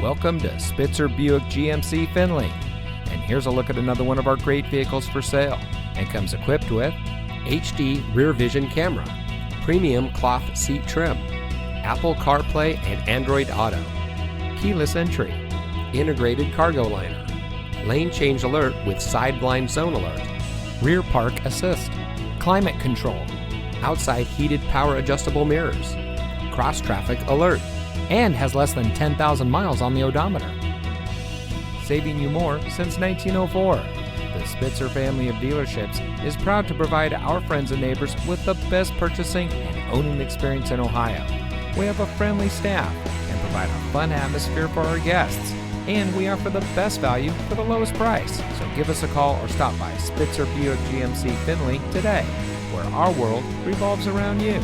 Welcome to Spitzer Buick GMC Findlay. And here's a look at another one of our great vehicles for sale, and comes equipped with HD rear vision camera, premium cloth seat trim, Apple CarPlay and Android Auto, keyless entry, integrated cargo liner, lane change alert with side blind zone alert, rear park assist, climate control, outside heated power adjustable mirrors, cross traffic alert, and has less than 10,000 miles on the odometer. Saving you more since 1904. The Spitzer family of dealerships is proud to provide our friends and neighbors with the best purchasing and owning experience in Ohio. We have a friendly staff and provide a fun atmosphere for our guests, and we offer the best value for the lowest price. So give us a call or stop by Spitzer Buick GMC Findlay today, where our world revolves around you.